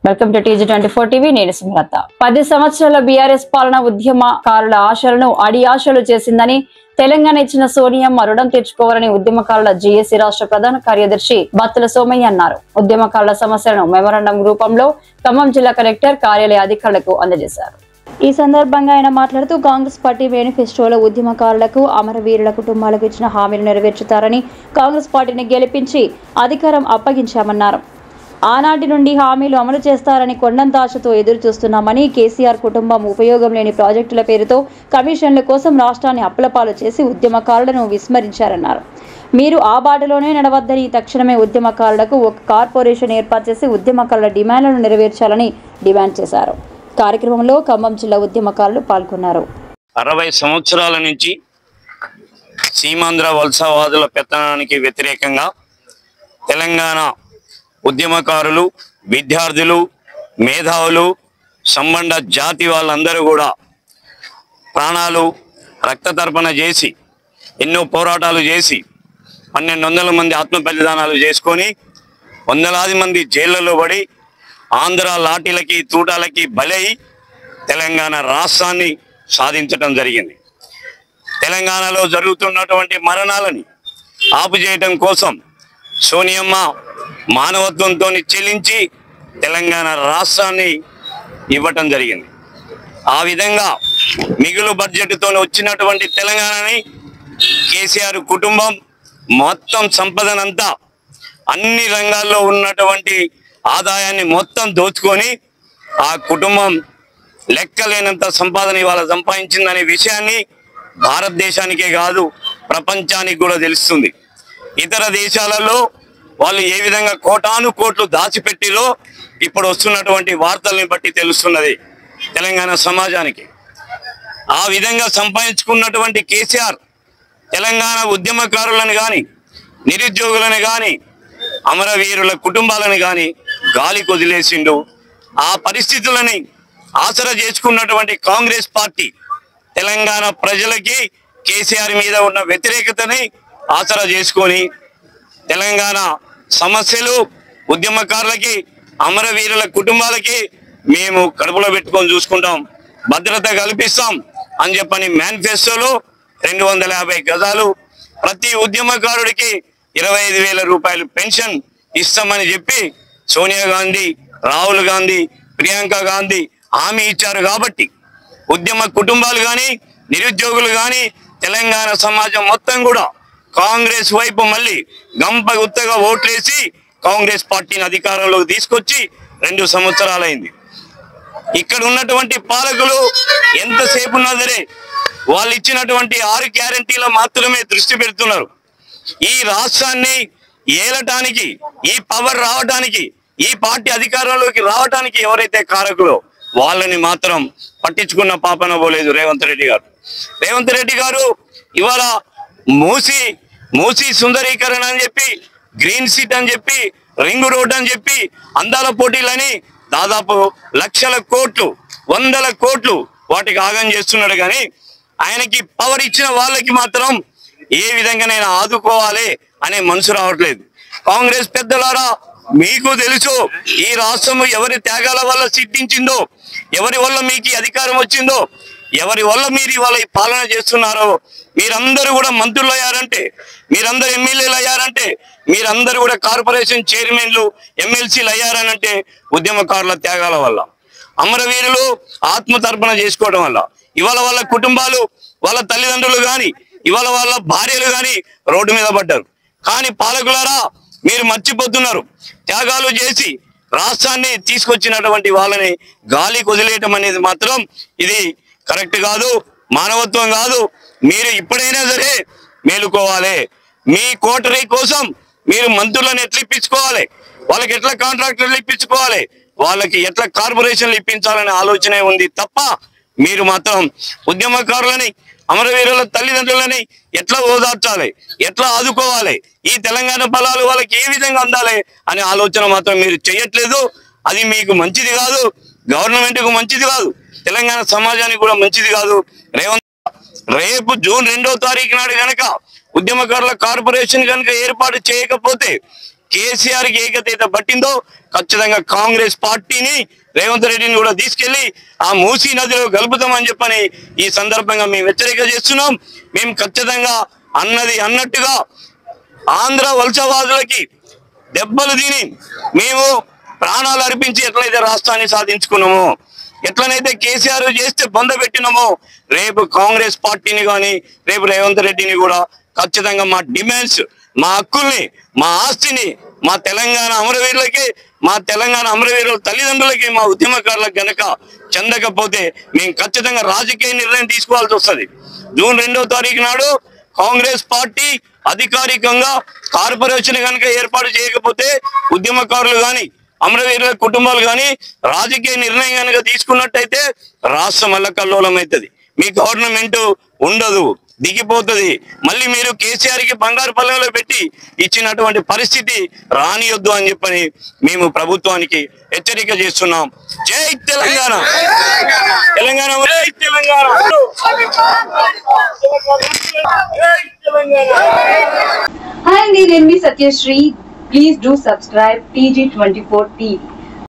Welcome to TG24 TV. నేను సుమలత. 10 సంవత్సరాల BRS పాలన ఉద్యమకారుల ఆశలను అడియాశలు చేసిందని తెలంగాణ ఇచ్చిన సోనియమ్మ రుణం తీర్చుకోవాలని ఉద్యమకారుల జేఏసీ రాష్ట్ర ప్రధాన కార్యదర్శి బత్తుల సోమయ్య అన్నారు. ఉద్యమకారుల సమస్యలను మెమోరాండం రూపంలో ఖమ్మం జిల్లా కలెక్టర్ కార్యాలయ అధికారులకు అందజేశారు. ఈ సందర్భంగా ఆయన మాట్లాడుతూ కాంగ్రెస్ పార్టీ మేనిఫెస్టోలో ఉద్యమకారులకు అమరవీరుల కుటుంబాలకు ఇచ్చిన హామీలు నెరవేర్చుతారని, కాంగ్రెస్ పార్టీని గెలిపించి అధికారం అప్పగించామన్నారు. ఆనాటి నుండి హామీలు అమలు చేస్తారని కొండంత ఆశతో ఎదురు చూస్తున్నామని, కేసీఆర్ కుటుంబం ఉపయోగం లేని ప్రాజెక్టుల పేరుతో కమిషన్ల కోసం రాష్ట్రాన్ని అప్పులపాలు చేసి ఉద్యమకారులను విస్మరించారన్నారు. మీరు ఆ బాటలోనే నడవద్దని, తక్షణమే ఉద్యమకారులకు ఒక కార్పొరేషన్ ఏర్పాటు చేసి ఉద్యమకారుల డిమాండ్లను నెరవేర్చాలని డిమాండ్ చేశారు. కార్యక్రమంలో ఖమ్మం జిల్లా ఉద్యమకారులు పాల్గొన్నారు. 60 సంవత్సరాల నుంచి సీమాంధ్ర వలసవాదుల పెత్తనానికి వ్యతిరేకంగా తెలంగాణ ఉద్యమకారులు, విద్యార్థులు, మేధావులు, సంబంధ జాతి వాళ్ళందరూ కూడా ప్రాణాలు రక్తతర్పణ చేసి ఎన్నో పోరాటాలు చేసి 1200 మంది ఆత్మ బలిదానాలు చేసుకొని వందలాది మంది జైళ్లలో పడి ఆంధ్ర లాఠీలకి తూటాలకి బలై తెలంగాణ రాష్ట్రాన్ని సాధించడం జరిగింది. తెలంగాణలో జరుగుతున్నటువంటి మరణాలని ఆపుచేయటం కోసం సోనియమ్మ మానవత్వంతో చెల్లించి తెలంగాణ రాష్ట్రాన్ని ఇవ్వటం జరిగింది. ఆ విధంగా మిగులు బడ్జెట్తో వచ్చినటువంటి తెలంగాణని కేసీఆర్ కుటుంబం మొత్తం సంపదనంతా అన్ని రంగాల్లో ఉన్నటువంటి ఆదాయాన్ని మొత్తం దోచుకొని ఆ కుటుంబం లెక్కలేనంత సంపాదన ఇవాళ సంపాదించిందనే విషయాన్ని భారతదేశానికే కాదు ప్రపంచానికి కూడా తెలుస్తుంది. ఇతర దేశాలలో వాళ్ళు ఏ విధంగా కోటాను కోట్లు దాచిపెట్టిలో ఇప్పుడు వస్తున్నటువంటి వార్తల్ని బట్టి తెలుస్తున్నది తెలంగాణ సమాజానికి. ఆ విధంగా సంపాదించుకున్నటువంటి కేసీఆర్ తెలంగాణ ఉద్యమకారులను కానీ, నిరుద్యోగులను కానీ, అమరవీరుల కుటుంబాలను కానీ గాలి కొదిలేసిండు. ఆ పరిస్థితులని ఆసరా చేసుకున్నటువంటి కాంగ్రెస్ పార్టీ తెలంగాణ ప్రజలకి కేసీఆర్ మీద ఉన్న వ్యతిరేకతని ఆసరా చేసుకొని తెలంగాణ సమస్యలు ఉద్యమకారులకి, అమరవీరుల కుటుంబాలకి మేము కడుపులో పెట్టుకొని చూసుకుంటాం, భద్రత కల్పిస్తాం అని చెప్పని మేనిఫెస్టోలో 250 గజాలు ప్రతి ఉద్యమకారుడికి 25,000 రూపాయలు పెన్షన్ ఇస్తామని చెప్పి సోనియా గాంధీ, రాహుల్ గాంధీ, ప్రియాంక గాంధీ హామీ ఇచ్చారు. కాబట్టి ఉద్యమ కుటుంబాలు కానీ, నిరుద్యోగులు కానీ, తెలంగాణ సమాజం మొత్తం కూడా కాంగ్రెస్ వైపు మళ్ళీ గంప గుత్తగా ఓట్లేసి కాంగ్రెస్ పార్టీని అధికారంలోకి తీసుకొచ్చి 2 సంవత్సరాలైంది. ఇక్కడ ఉన్నటువంటి పాలకులు ఎంతసేపు ఉన్నా సరే వాళ్ళు ఇచ్చినటువంటి 6 గ్యారంటీల మాత్రమే దృష్టి పెడుతున్నారు. ఈ రాష్ట్రాన్ని ఏలటానికి, ఈ పవర్ రావడానికి, ఈ పార్టీ అధికారంలోకి రావడానికి ఎవరైతే కారకులో వాళ్ళని మాత్రం పట్టించుకున్న పాపన పోలేదు రేవంత్ రెడ్డి గారు. రేవంత్ రెడ్డి గారు ఇవాళ మూసి సుందరీకరణ అని చెప్పి, గ్రీన్ సిటీ అని చెప్పి, రింగ్ రోడ్ అని చెప్పి, అందాల పోటీలని దాదాపు లక్షల కోట్లు, 100ల కోట్లు వాటికి ఆగం చేస్తున్నాడు. కానీ ఆయనకి పవర్ ఇచ్చిన వాళ్ళకి మాత్రం ఏ విధంగా నేను ఆదుకోవాలి అనే మనసు రావట్లేదు. కాంగ్రెస్ పెద్దలారా, మీకు తెలుసు ఈ రాష్ట్రం ఎవరి త్యాగాల వల్ల సిద్ధించిందో, ఎవరి వల్ల మీకు అధికారం వచ్చిందో, ఎవరి వల్ల మీరు ఇవాళ ఈ పాలన చేస్తున్నారో. మీరందరూ కూడా మంత్రులు అయ్యారంటే, మీరందరూ ఎమ్మెల్యేలు అయ్యారంటే, మీరందరూ కూడా కార్పొరేషన్ చైర్మన్లు, ఎమ్మెల్సీలు అయ్యారనంటే ఉద్యమకారుల త్యాగాల వల్ల, అమరవీరులు ఆత్మతర్పణ చేసుకోవడం వల్ల ఇవాళ వాళ్ళ కుటుంబాలు, వాళ్ళ తల్లిదండ్రులు కానీ, ఇవాళ వాళ్ళ భార్యలు కానీ రోడ్డు మీద పడ్డారు. కానీ పాలకులారా, మీరు మర్చిపోతున్నారు. త్యాగాలు చేసి రాష్ట్రాన్ని తీసుకొచ్చినటువంటి వాళ్ళని గాలి కొదిలేయటం అనేది మాత్రం ఇది కరెక్ట్ కాదు, మానవత్వం కాదు. మీరు ఇప్పుడైనా సరే మేలుకోవాలి. మీ కోటరీ కోసం మీరు మంత్రులను ఎట్లా ఇప్పించుకోవాలి, వాళ్ళకి ఎట్లా కాంట్రాక్టర్లు ఇప్పించుకోవాలి, వాళ్ళకి ఎట్లా కార్పొరేషన్లు ఇప్పించాలనే ఆలోచనే ఉంది తప్ప మీరు మాత్రం ఉద్యమకారులని, అమరవీరుల తల్లిదండ్రులని ఎట్లా ఓదార్చాలి, ఎట్లా ఆదుకోవాలి, ఈ తెలంగాణ ఫలాలు వాళ్ళకి ఏ విధంగా అందాలి అనే ఆలోచన మాత్రం మీరు చేయట్లేదు. అది మీకు మంచిది కాదు, గవర్నమెంట్కు మంచిది కాదు, తెలంగాణ సమాజానికి కూడా మంచిది కాదు. రేపు జూన్ 2వ తారీఖు నాడు గనక ఉద్యమకారుల కార్పొరేషన్ కనుక ఏర్పాటు చేయకపోతే కేసీఆర్ కి ఏకతీత పట్టిందో ఖచ్చితంగా కాంగ్రెస్ పార్టీని రేవంత్ రెడ్డిని కూడా తీసుకెళ్లి ఆ మూసీ నదిలో కలుపుతామని చెప్పని ఈ సందర్భంగా మేము హెచ్చరిక చేస్తున్నాం. మేము ఖచ్చితంగా అన్నది అన్నట్టుగా ఆంధ్ర వలసవాదులకి దెబ్బలు తిని మేము ప్రాణాలు అర్పించి ఎట్లయితే రాష్ట్రాన్ని సాధించుకున్నామో, ఎట్లనైతే కేసీఆర్ చేస్తే పొందబెట్టినామో, రేపు కాంగ్రెస్ పార్టీని కానీ రేపు రేవంత్ రెడ్డిని కూడా ఖచ్చితంగా మా డిమాండ్స్, మా హక్కుల్ని, మా ఆస్తిని, మా తెలంగాణ అమరవీరులకి, మా తెలంగాణ అమరవీరుల తల్లిదండ్రులకి, మా ఉద్యమకారులకు గనక చెందకపోతే మేము ఖచ్చితంగా రాజకీయ నిర్ణయం తీసుకోవాల్సి వస్తుంది. జూన్ 2వ తారీఖు నాడు కాంగ్రెస్ పార్టీ అధికారికంగా కార్పొరేషన్ కనుక ఏర్పాటు చేయకపోతే ఉద్యమకారులు కానీ అమరవీరుల కుటుంబాలు కానీ రాజకీయ నిర్ణయం కనుక తీసుకున్నట్టయితే రాష్ట్రం అల్లకల్లోలం అవుతుంది. మీ గవర్నమెంట్ ఉండదు, దిగిపోతుంది. మళ్ళీ మీరు కేసీఆర్ కి బంగారు పల్లెంలో పెట్టి ఇచ్చినటువంటి పరిస్థితి రానియొద్దు అని చెప్పని మేము ప్రభుత్వానికి హెచ్చరిక చేస్తున్నాం. జై తెలంగాణ, తెలంగాణ, జై తెలంగాణ. Hi, నేను మీ Satyasri. Please do subscribe TG24 TV.